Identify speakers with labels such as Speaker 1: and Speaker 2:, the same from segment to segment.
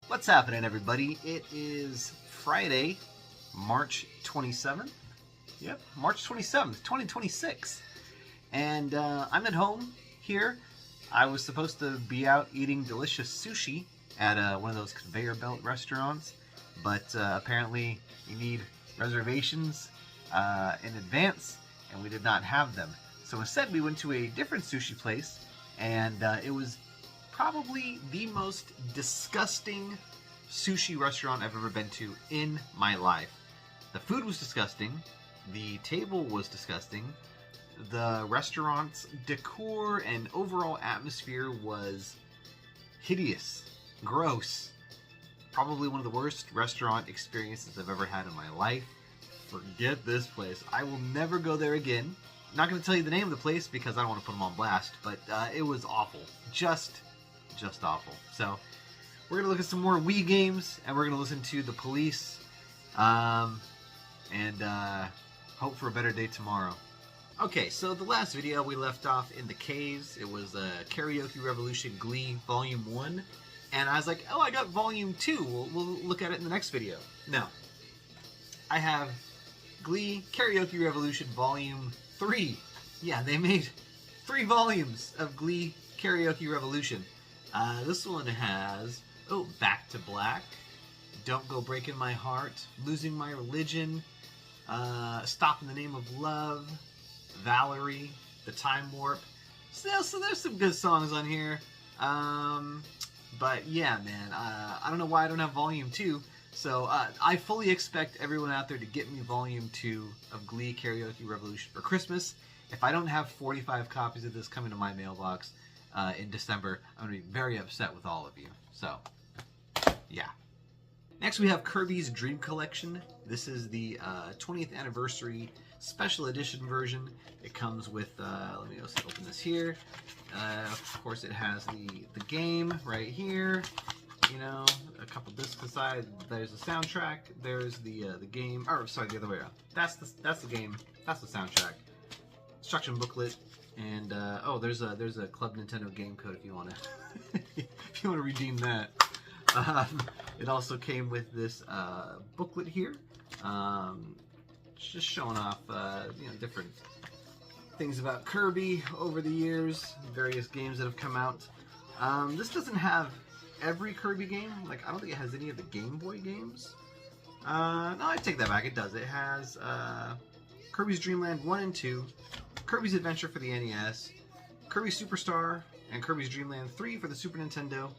Speaker 1: What's happening, everybody? It is Friday, March 27th. Yep, March 27th, 2026. And I'm at home here. I was supposed to be out eating delicious sushi at one of those conveyor belt restaurants, but apparently you need reservations in advance, and we did not have them. So instead, we went to a different sushi place, and it was probably the most disgusting sushi restaurant I've ever been to in my life. The food was disgusting. The table was disgusting. The restaurant's decor and overall atmosphere was hideous, gross. Probably one of the worst restaurant experiences I've ever had in my life. Forget this place. I will never go there again. I'm not going to tell you the name of the place because I don't want to put them on blast, but it was awful. Just awful. So we're going to look at some more Wii games, and we're going to listen to The Police, and hope for a better day tomorrow. Okay, so the last video we left off in the caves. It was Karaoke Revolution Glee Volume 1, and I was like, oh, I got Volume 2. We'll look at it in the next video. No. I have Glee Karaoke Revolution Volume 3. Yeah, they made 3 volumes of Glee Karaoke Revolution. This one has, Back to Black, Don't Go Breaking My Heart, Losing My Religion, Stop in the Name of Love, Valerie, The Time Warp. So there's some good songs on here. But yeah, man, I don't know why I don't have Volume 2. So I fully expect everyone out there to get me Volume 2 of Glee Karaoke Revolution for Christmas. If I don't have 45 copies of this coming to my mailbox in December, I'm going to be very upset with all of you. So, yeah. Next we have Kirby's Dream Collection. This is the 20th anniversary special edition version. It comes with, let me just open this here. Of course it has the game right here. You know, a couple discs aside. There's the soundtrack. There's the game. Or sorry, the other way around. That's the game. That's the soundtrack. Instruction booklet. And there's a Club Nintendo game code if you want to redeem that. It also came with this booklet here, just showing off different things about Kirby over the years, various games that have come out. This doesn't have every Kirby game. Like, I don't think it has any of the Game Boy games. No, I take that back. It does. It has Kirby's Dream Land 1 and 2, Kirby's Adventure for the NES, Kirby Superstar, and Kirby's Dream Land 3 for the Super Nintendo,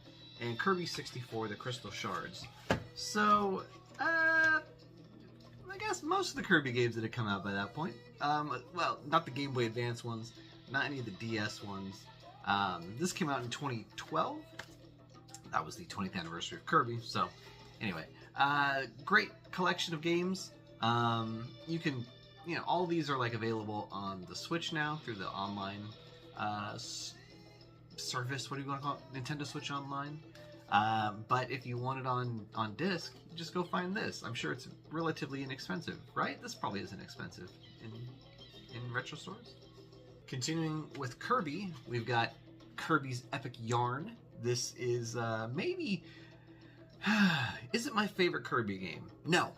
Speaker 1: and Kirby 64, the Crystal Shards. So, I guess most of the Kirby games that have come out by that point. Well, not the Game Boy Advance ones, not any of the DS ones. This came out in 2012. That was the 20th anniversary of Kirby. So, anyway, great collection of games. You can, all these are like available on the Switch now through the online service. What do you want to call it? Nintendo Switch Online. But if you want it on disc, you just go find this. I'm sure it's relatively inexpensive, right? This probably isn't expensive in retro stores. Continuing with Kirby, we've got Kirby's Epic Yarn. This is maybe is it my favorite Kirby game? No,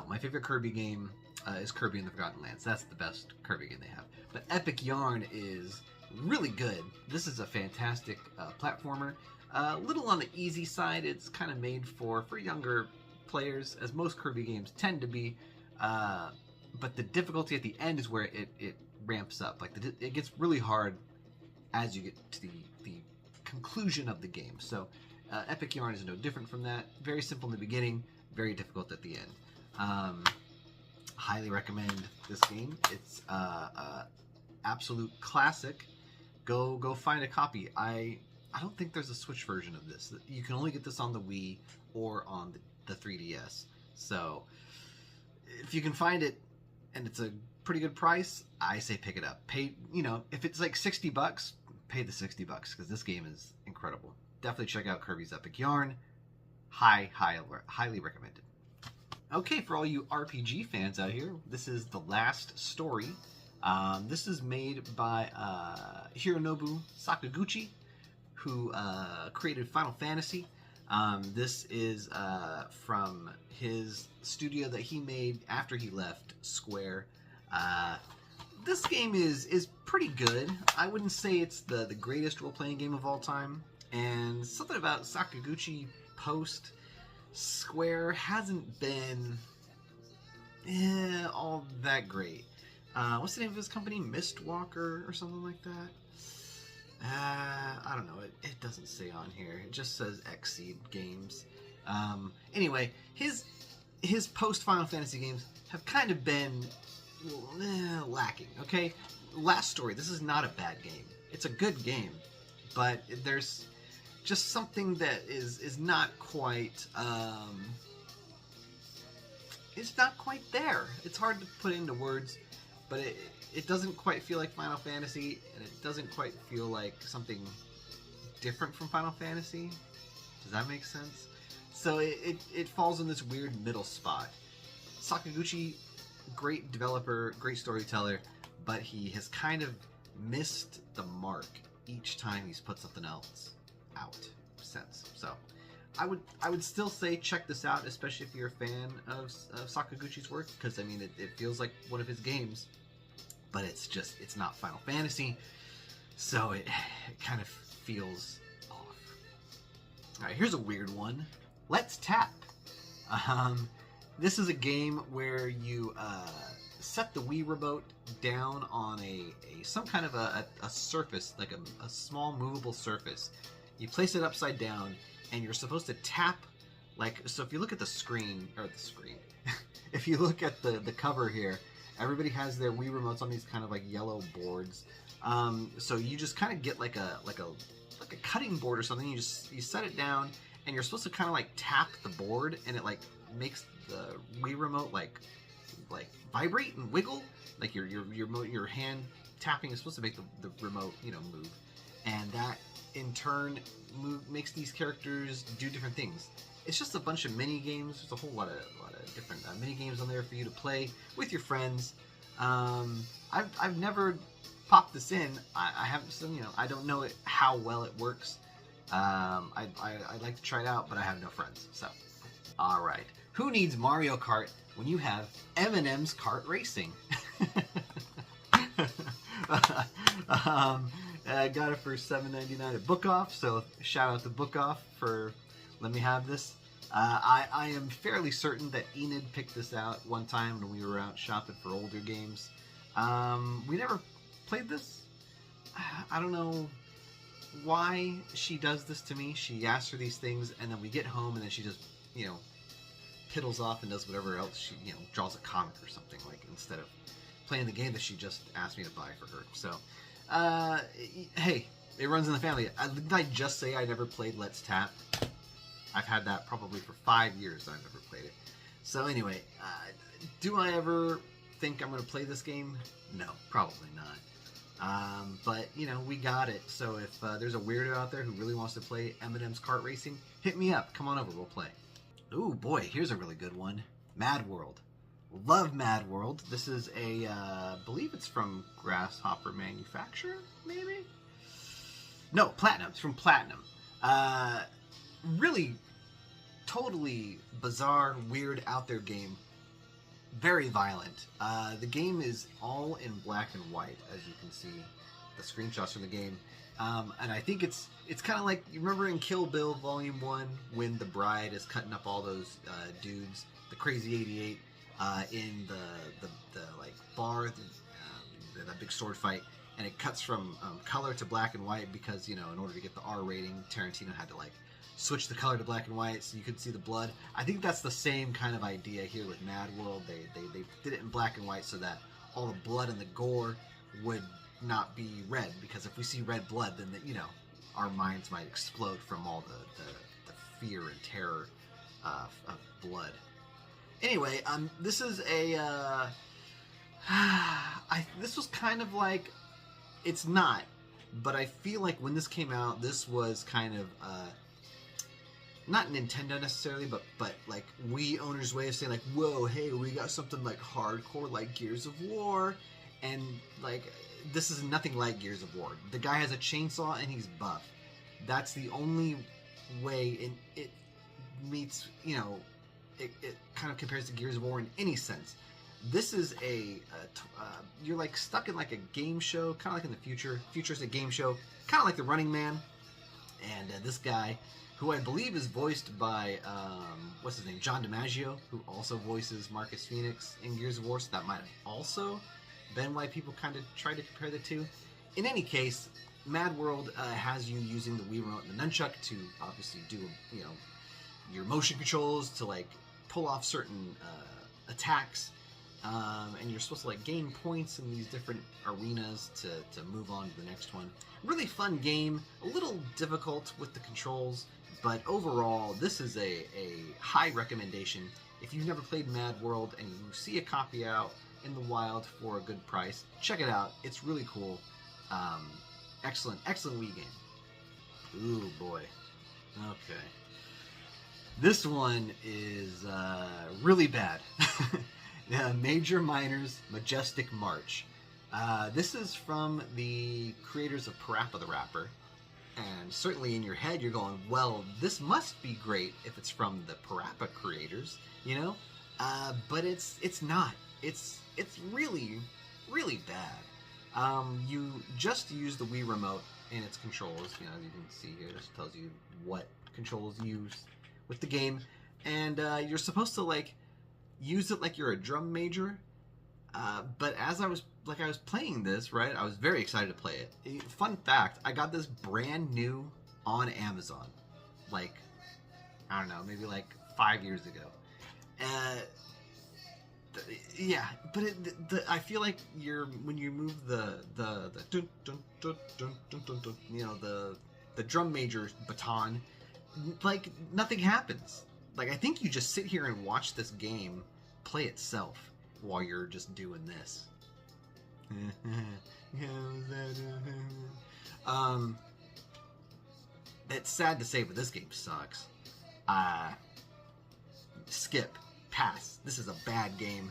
Speaker 1: my favorite Kirby game is Kirby and the Forgotten Lands. That's the best Kirby game they have. But Epic Yarn is really good. This is a fantastic platformer. A little on the easy side. It's kind of made for younger players, as most Kirby games tend to be. But the difficulty at the end is where it ramps up. Like it gets really hard as you get to the conclusion of the game. So Epic Yarn is no different from that. Very simple in the beginning, very difficult at the end. Highly recommend this game. It's absolute classic. Go find a copy. I don't think there's a Switch version of this. You can only get this on the Wii or on the 3DS. So if you can find it and it's a pretty good price, I say pick it up. Pay, if it's like $60, pay the $60 because this game is incredible. Definitely check out Kirby's Epic Yarn. Highly recommended. Okay, for all you RPG fans out here, this is The Last Story. This is made by Hironobu Sakaguchi, who created Final Fantasy. This is from his studio that he made after he left Square. This game is pretty good. I wouldn't say it's the greatest role-playing game of all time. And something about Sakaguchi post Square hasn't been all that great. What's the name of his company? Mistwalker or something like that? I don't know. It doesn't say on here. It just says Xseed Games. Anyway, his post Final Fantasy games have kind of been lacking. Okay, Last Story. This is not a bad game. It's a good game, but there's just something that is not quite. It's not quite there. It's hard to put into words, but it doesn't quite feel like Final Fantasy, and it doesn't quite feel like something different from Final Fantasy. Does that make sense? So it falls in this weird middle spot. Sakaguchi, great developer, great storyteller, but he has kind of missed the mark each time he's put something else out since. So I would still say check this out, especially if you're a fan of Sakaguchi's work, because I mean it feels like one of his games, but it's not Final Fantasy, so it kind of feels off. All right, here's a weird one. Let's Tap. This is a game where you set the Wii remote down on some kind of a surface, like a small movable surface. You place it upside down, and you're supposed to tap, so if you look at the screen, if you look at the cover here, everybody has their Wii remotes on these kind of like yellow boards. So you just kind of get like a cutting board or something. You set it down, and you're supposed to kind of like tap the board, and it like makes the Wii remote like vibrate and wiggle. Like your hand tapping is supposed to make the remote move, and that in turn makes these characters do different things. It's just a bunch of mini games. There's a whole lot of different mini games on there for you to play with your friends. I've never popped this in. I haven't, I don't know how well it works. I'd like to try it out, but I have no friends. So, all right. Who needs Mario Kart when you have M&M's Kart Racing? I got it for $7.99 at Book Off, so shout out to Book Off for letting me have this. I am fairly certain that Enid picked this out one time when we were out shopping for older games. We never played this. I don't know why she does this to me. She asks for these things, and then we get home, and then she just, piddles off and does whatever else. She, draws a comic or something, like, instead of playing the game that she just asked me to buy for her. So, hey, it runs in the family. Didn't I just say I never played Let's Tap? I've had that probably for 5 years. I've never played it. So anyway, do I ever think I'm going to play this game? No, probably not. But, we got it. So if there's a weirdo out there who really wants to play M&M's Kart Racing, hit me up. Come on over. We'll play. Ooh, boy, here's a really good one. Mad World. Love Mad World. This is I believe it's from Grasshopper Manufacturer, maybe? No, Platinum. It's from Platinum. Really, totally bizarre, weird, out there game. Very violent. The game is all in black and white, as you can see the screenshots from the game. And I think it's kind of like, you remember in Kill Bill Volume 1 when the bride is cutting up all those dudes, the Crazy 88, in the like bar, that big sword fight, and it cuts from color to black and white because, in order to get the R rating, Tarantino had to like switch the color to black and white so you could see the blood. I think that's the same kind of idea here with Mad World. They did it in black and white so that all the blood and the gore would not be red, because if we see red blood, then our minds might explode from all the fear and terror of blood. Anyway, this is this was kind of like, it's not, but I feel like when this came out, this was kind of not Nintendo necessarily, but like Wii owners' way of saying like, whoa, hey, we got something like hardcore like Gears of War, and like, this is nothing like Gears of War. The guy has a chainsaw and he's buff. That's the only way, and meets, you know, it kind of compares to Gears of War in any sense. This is you're like stuck in like a game show, kind of like in the futuristic game show, kind of like the Running Man. And this guy, who I believe is voiced by, what's his name, John DiMaggio, who also voices Marcus Phoenix in Gears of War, so that might have also been why people kind of try to compare the two. In any case, Mad World has you using the Wii Remote and the Nunchuck to obviously do, you know, your motion controls to like pull off certain attacks, and you're supposed to like gain points in these different arenas to move on to the next one. Really fun game, a little difficult with the controls, but overall this is a high recommendation. If you've never played Mad World and you see a copy out in the wild for a good price, check it out. It's really cool. Excellent Wii game. Ooh boy. Okay. This one is really bad. Major Minor's Majestic March. This is from the creators of Parappa the Rapper. And certainly in your head you're going, well, this must be great if it's from the Parappa creators, you know? But it's not. It's really, really bad. You just use the Wii Remote and its controls. You know, you can see here, this tells you what controls used with the game, and you're supposed to like use it like you're a drum major. But as I was playing this, right, I was very excited to play it. Fun fact: I got this brand new on Amazon, like I don't know, maybe like 5 years ago. Yeah, but I feel like when you move the dun, dun, dun, dun, dun, dun, dun, you know, the drum major baton, like nothing happens. Like I think you just sit here and watch this game play itself while you're just doing this. It's sad to say, but this game sucks. Skip. Pass. This is a bad game.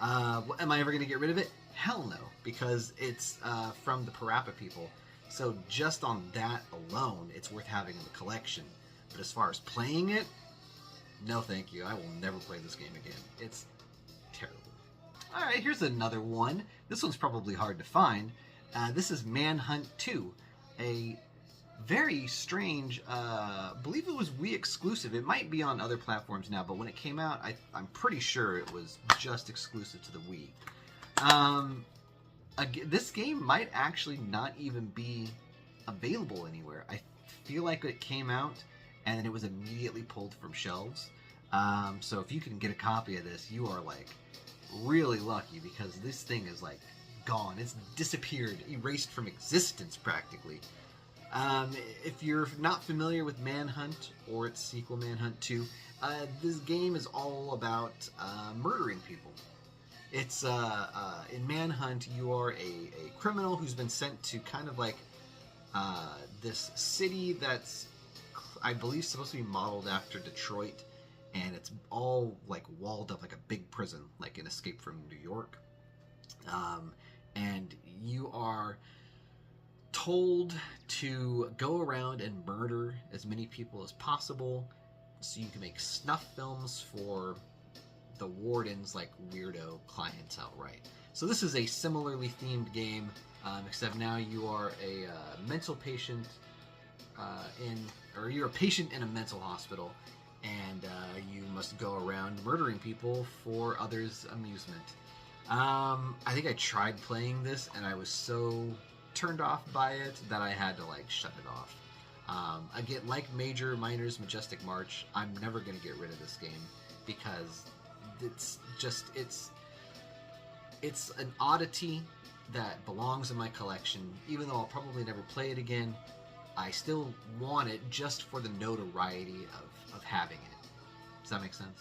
Speaker 1: Am I ever going to get rid of it? Hell no, because it's from the Parappa people. So just on that alone, it's worth having in the collection. But as far as playing it, no thank you. I will never play this game again. It's terrible. Alright, here's another one. This one's probably hard to find. This is Manhunt 2. A very strange, believe it was Wii exclusive. It might be on other platforms now, but when it came out, I'm pretty sure it was just exclusive to the Wii. This game might actually not even be available anywhere. I feel like it came out and then it was immediately pulled from shelves. So if you can get a copy of this, you are like really lucky, because this thing is like gone. It's disappeared, erased from existence practically. If you're not familiar with Manhunt or its sequel Manhunt 2, this game is all about murdering people. It's in Manhunt, you are a criminal who's been sent to kind of like this city that's, I believe, supposed to be modeled after Detroit, and it's all like walled up like a big prison, like an Escape from New York. And you are told to go around and murder as many people as possible so you can make snuff films for the warden's like weirdo clientele, right? So this is a similarly themed game, except now you are a mental patient you're a patient in a mental hospital, and you must go around murdering people for others' amusement. I think I tried playing this and I was so turned off by it that I had to like shut it off. Again, like Major Minor's Majestic March, I'm never going to get rid of this game because it's an oddity that belongs in my collection. Even though I'll probably never play it again, I still want it just for the notoriety of having it. Does that make sense?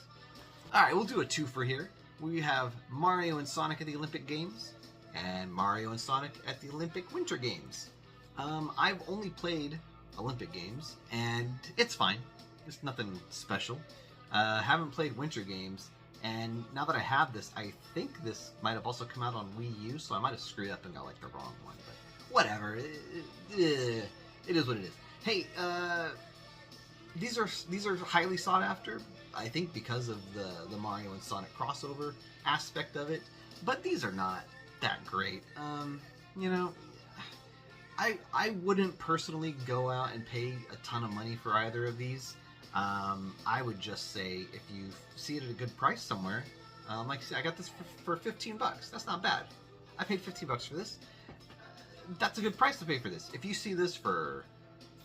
Speaker 1: Alright, we'll do a twofer here. We have Mario and Sonic at the Olympic Games, and Mario and Sonic at the Olympic Winter Games. I've only played Olympic Games, and it's fine. It's nothing special. Haven't played Winter Games, and now that I have this, I think this might have also come out on Wii U, so I might have screwed up and got like the wrong one, but whatever. It is what it is. Hey, these are highly sought after, I think, because of the Mario and Sonic crossover aspect of it. But these are not that great. You know, I wouldn't personally go out and pay a ton of money for either of these. I would just say if you see it at a good price somewhere, like I said, I got this for 15 bucks. That's not bad. I paid 15 bucks for this. That's a good price to pay for this. If you see this for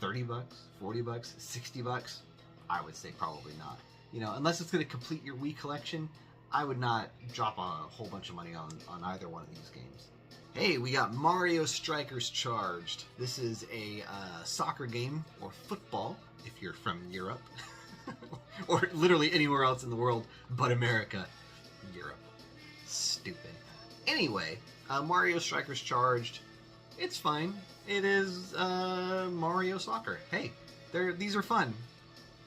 Speaker 1: 30 bucks, 40 bucks, 60 bucks, I would say probably not. You know, unless it's going to complete your Wii collection, I would not drop a whole bunch of money on either one of these games. Hey, we got Mario Strikers Charged. This is a soccer game, or football, if you're from Europe. Or literally anywhere else in the world but America. Europe. Stupid. Anyway, Mario Strikers Charged. It's fine. It is Mario Soccer. Hey, these are fun.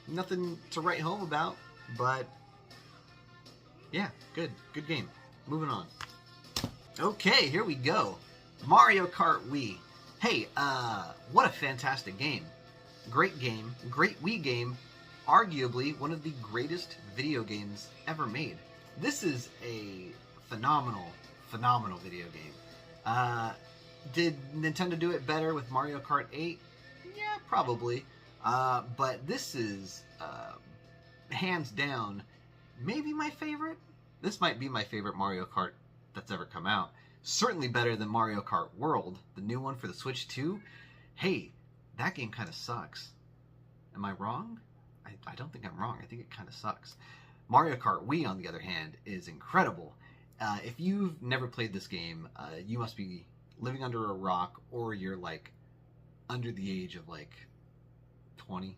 Speaker 1: Nothing to write home about, but yeah, good game. Moving on. Okay, here we go. Mario Kart Wii. Hey, what a fantastic game. Great game, great Wii game, arguably one of the greatest video games ever made. This is a phenomenal video game. Did Nintendo do it better with Mario Kart 8? Yeah, probably. But this is, hands down, maybe my favorite. This might be my favorite Mario Kart that's ever come out. Certainly better than Mario Kart World, the new one for the Switch 2. Hey, that game kind of sucks. Am I wrong? I don't think I'm wrong. I think it kind of sucks. Mario Kart Wii, on the other hand, is incredible. If you've never played this game, you must be living under a rock, or you're like under the age of like 20,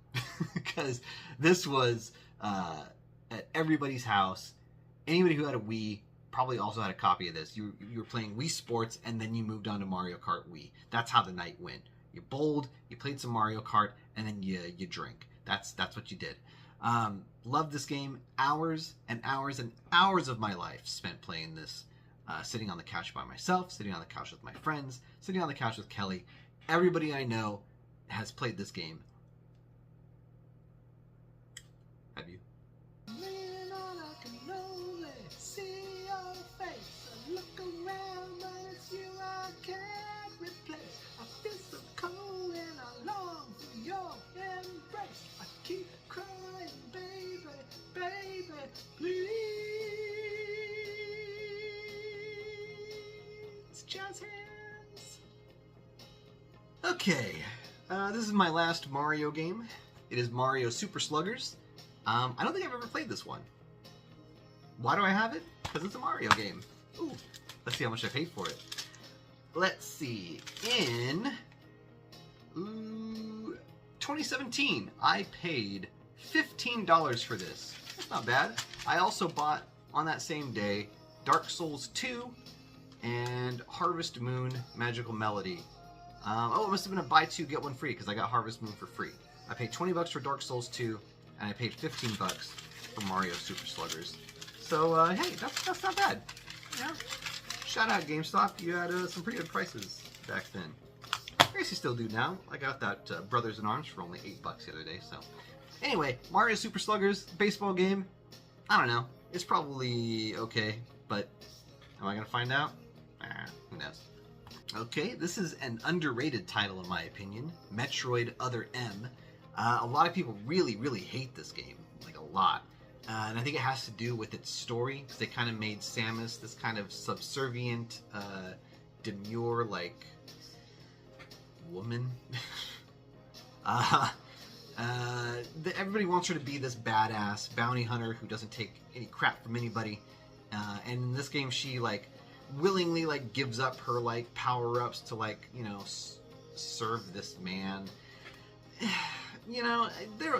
Speaker 1: because this was at everybody's house. Anybody who had a Wii probably also had a copy of this. You were playing Wii Sports, and then you moved on to Mario Kart Wii. That's how the night went. You bowled, you played some Mario Kart, and then you drink. That's what you did. Loved this game. Hours and hours and hours of my life spent playing this. Sitting on the couch by myself, sitting on the couch with my friends, sitting on the couch with Kelly. Everybody I know has played this game. Have you? Lean on a cannoli, see your face. I look around, but it's you I can't replace. I feel so cold and I long for your embrace. I keep crying, baby, baby, please. Jazz hands. Okay, this is my last Mario game. It is Mario Super Sluggers. I don't think I've ever played this one. Why do I have it? Because it's a Mario game. Ooh, let's see how much I paid for it. Let's see. In 2017, I paid $15 for this. That's not bad. I also bought, on that same day, Dark Souls 2 and Harvest Moon Magical Melody. Oh, it must have been a buy two, get one free, because I got Harvest Moon for free. I paid 20 bucks for Dark Souls 2, and I paid 15 bucks for Mario Super Sluggers. So, hey, that's not bad. Yeah. Shout out GameStop, you had some pretty good prices back then. I guess you still do now. I got that Brothers in Arms for only 8 bucks the other day, so. Anyway, Mario Super Sluggers, baseball game. I don't know. It's probably okay, but am I going to find out? Who knows? Okay, this is an underrated title in my opinion. Metroid Other M. A lot of people really hate this game. Like, a lot. And I think it has to do with its story, because they kind of made Samus this kind of subservient, demure, like, woman. Everybody wants her to be this badass bounty hunter who doesn't take any crap from anybody. And in this game, she, like, willingly, like, gives up her, like, power-ups to, like, you know, serve this man. You know,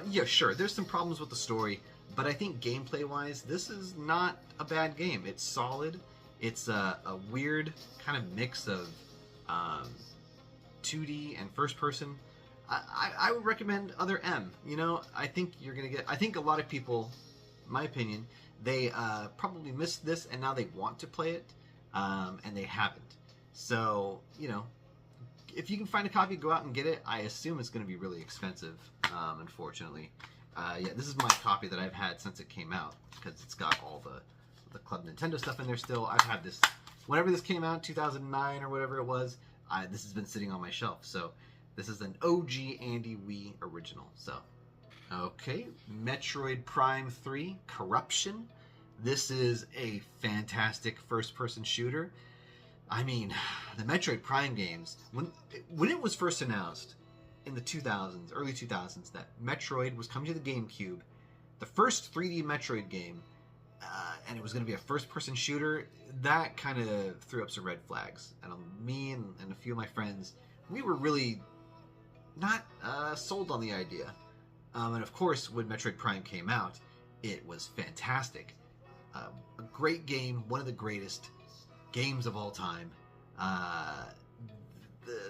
Speaker 1: yeah, sure, there's some problems with the story, but I think gameplay-wise, this is not a bad game. It's solid. It's a weird kind of mix of 2D and first-person. I would recommend Other M. You know, I think you're gonna get. I think a lot of people, in my opinion, they probably missed this and now they want to play it, and they haven't. So, you know, if you can find a copy, go out and get it. I assume it's going to be really expensive, unfortunately. Yeah, this is my copy that I've had since it came out because it's got all the Club Nintendo stuff in there still. I've had this whenever this came out, 2009 or whatever it was. This has been sitting on my shelf. So this is an OG Andy Wii original. So okay, Metroid Prime 3 Corruption. This is a fantastic first-person shooter. I mean, the Metroid Prime games, when it was first announced in the 2000s, early 2000s, that Metroid was coming to the GameCube, the first 3D Metroid game, and it was going to be a first-person shooter, that kind of threw up some red flags. And me and a few of my friends, we were really not sold on the idea. And of course, when Metroid Prime came out, it was fantastic. A great game, one of the greatest games of all time.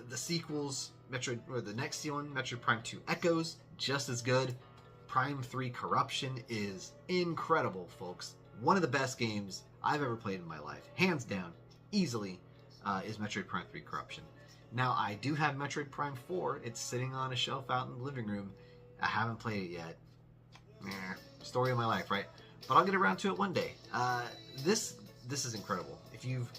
Speaker 1: The sequels, the next one, Metroid Prime 2 Echoes, just as good. Prime 3 Corruption is incredible, folks. One of the best games I've ever played in my life, hands down, easily, is Metroid Prime 3 Corruption. Now, I do have Metroid Prime 4. It's sitting on a shelf out in the living room. I haven't played it yet. Story of my life, right? But I'll get around to it one day. This is incredible. If you've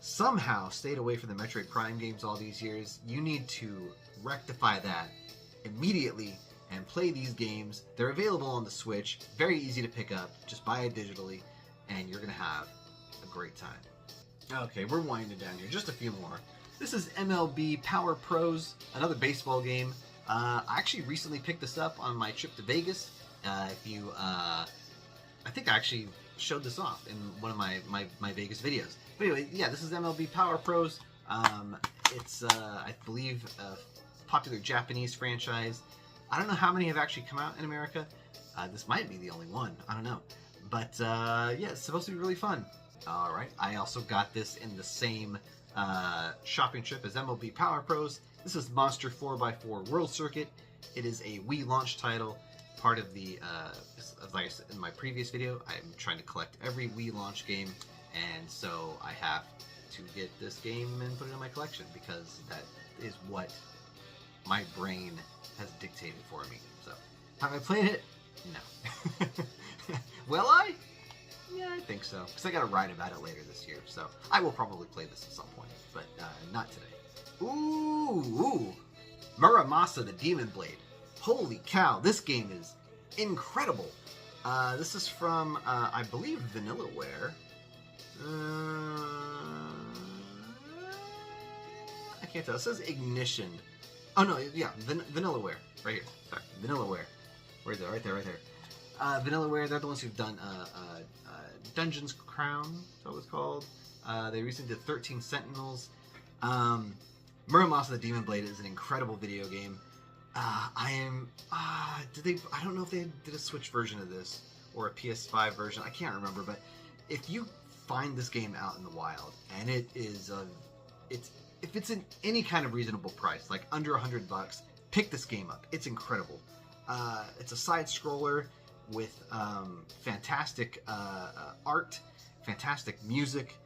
Speaker 1: somehow stayed away from the Metroid Prime games all these years, you need to rectify that immediately and play these games. They're available on the Switch. Very easy to pick up. Just buy it digitally, and you're going to have a great time. Okay, we're winding down here. Just a few more. This is MLB Power Pros, another baseball game. I actually recently picked this up on my trip to Vegas. I think I actually showed this off in one of my Vegas videos. But anyway, yeah, this is MLB Power Pros. It's, I believe, a popular Japanese franchise. I don't know how many have actually come out in America. This might be the only one. I don't know. But, yeah, it's supposed to be really fun. Alright, I also got this in the same shopping trip as MLB Power Pros. This is Monster 4x4 World Circuit. It is a Wii launch title. Part of the, like I said in my previous video, I'm trying to collect every Wii launch game, and so I have to get this game and put it in my collection because that is what my brain has dictated for me. So, have I played it? No. Will I? Yeah, I think so, because I got to write about it later this year, so I will probably play this at some point, but not today. Ooh! Muramasa the Demon Blade. Holy cow, this game is incredible. This is from, I believe, Vanillaware. I can't tell. It says Ignition. Oh, no, yeah, Vanillaware. Right here. Sorry, Vanillaware. Where's it? Right there, right there. Vanillaware, they're the ones who've done Dungeon's Crown, is that what it's called. They recently did 13 Sentinels. Muramasa the Demon Blade is an incredible video game. I don't know if they did a Switch version of this or a PS5 version. I can't remember, but if you find this game out in the wild and it is if it's in any kind of reasonable price, like under $100, pick this game up. It's incredible. It's a side scroller with fantastic art, fantastic music.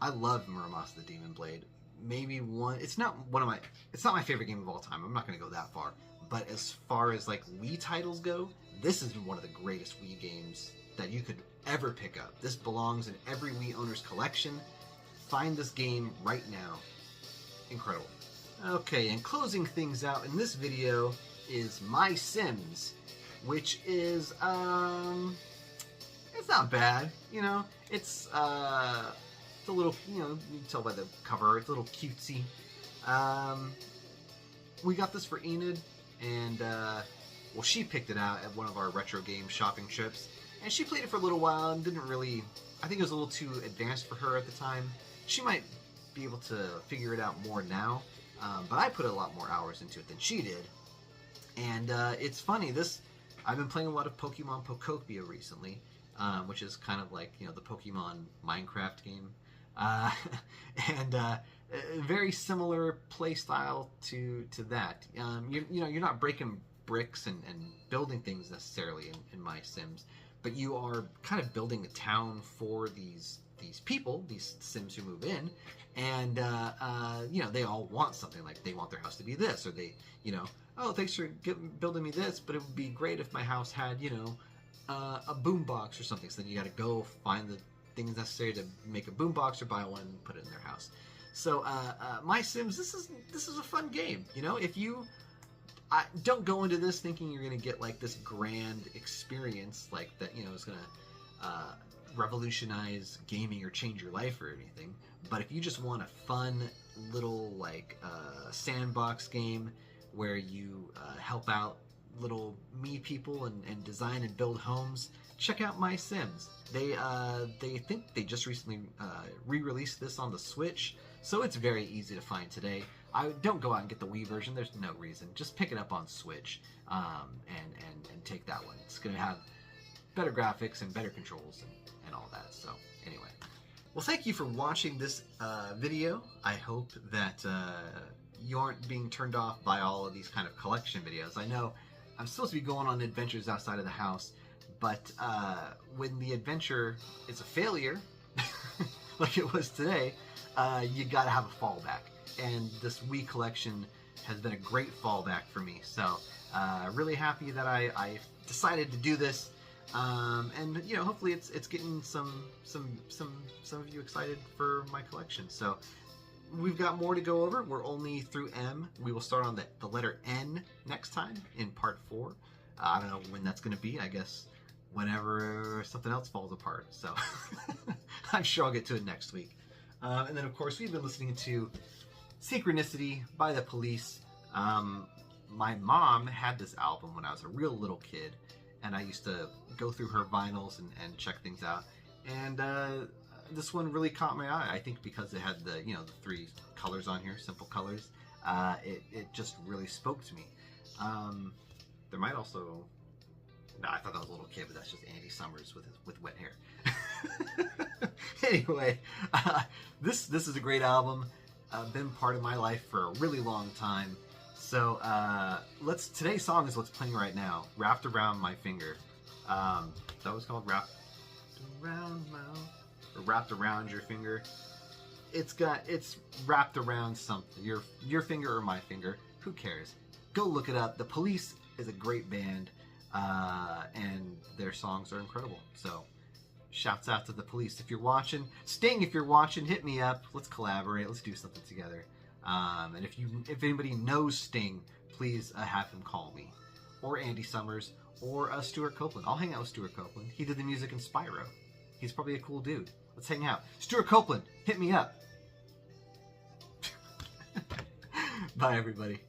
Speaker 1: I love Muramasa the Demon Blade. Maybe one. It's not my favorite game of all time. I'm not going to go that far. But as far as like Wii titles go, this is one of the greatest Wii games that you could ever pick up. This belongs in every Wii owner's collection. Find this game right now. Incredible. Okay, and closing things out in this video is My Sims, which is it's not bad. You know, it's a little, you know, you can tell by the cover, it's a little cutesy. We got this for Enid, and well, she picked it out at one of our retro game shopping trips, and she played it for a little while and didn't really, I think it was a little too advanced for her at the time. She might be able to figure it out more now, but I put a lot more hours into it than she did. And it's funny, I've been playing a lot of Pokemon Pokopia recently, which is kind of like, you know, the Pokemon Minecraft game. And very similar play style to that. You know, you're not breaking bricks and building things necessarily in My Sims, but you are kind of building a town for these people, these Sims who move in, and you know, they all want something. Like, they want their house to be this, or they, you know, oh, thanks for building me this, but it would be great if my house had, you know, a boombox or something. So then you got to go find the things necessary to make a boombox or buy one and put it in their house. So My Sims, this is a fun game. You know, if you don't go into this thinking you're going to get like this grand experience like that, you know, is going to revolutionize gaming or change your life or anything. But if you just want a fun little like sandbox game where you help out little me people and design and build homes, check out My Sims. They think they just recently re-released this on the Switch, so it's very easy to find today. I don't go out and get the Wii version. There's no reason. Just pick it up on Switch and take that one. It's going to have better graphics and better controls and all that. So anyway, well, thank you for watching this video. I hope that you aren't being turned off by all of these kind of collection videos. I know I'm supposed to be going on adventures outside of the house, but when the adventure is a failure, like it was today, you gotta have a fallback. And this Wii collection has been a great fallback for me. So really happy that I decided to do this. And you know, hopefully it's getting some of you excited for my collection. So we've got more to go over. We're only through M. We will start on the letter N next time in part 4. I don't know when that's going to be. I guess whenever something else falls apart. So I'm sure I'll get to it next week. And then of course we've been listening to Synchronicity by The Police. My mom had this album when I was a real little kid, and I used to go through her vinyls and check things out. And this one really caught my eye. I think because it had the, you know, the 3 colors on here, simple colors. It just really spoke to me. There might also, no, I thought that was a little kid, but that's just Andy Summers with wet hair. Anyway, this is a great album. Been part of my life for a really long time. So today's song is what's playing right now. Wrapped Around My Finger. That was called Wrapped Around My, or Wrapped Around Your Finger. It's wrapped around something. Your finger or my finger. Who cares? Go look it up. The Police is a great band, and their songs are incredible. So shouts out to The Police. If you're watching, Sting, if you're watching, hit me up. Let's collaborate. Let's do something together. And if anybody knows Sting, please have him call me, or Andy Summers, or Stuart Copeland. I'll hang out with Stuart Copeland. He did the music in Spyro. He's probably a cool dude. Let's hang out. Stuart Copeland, hit me up. Bye, everybody.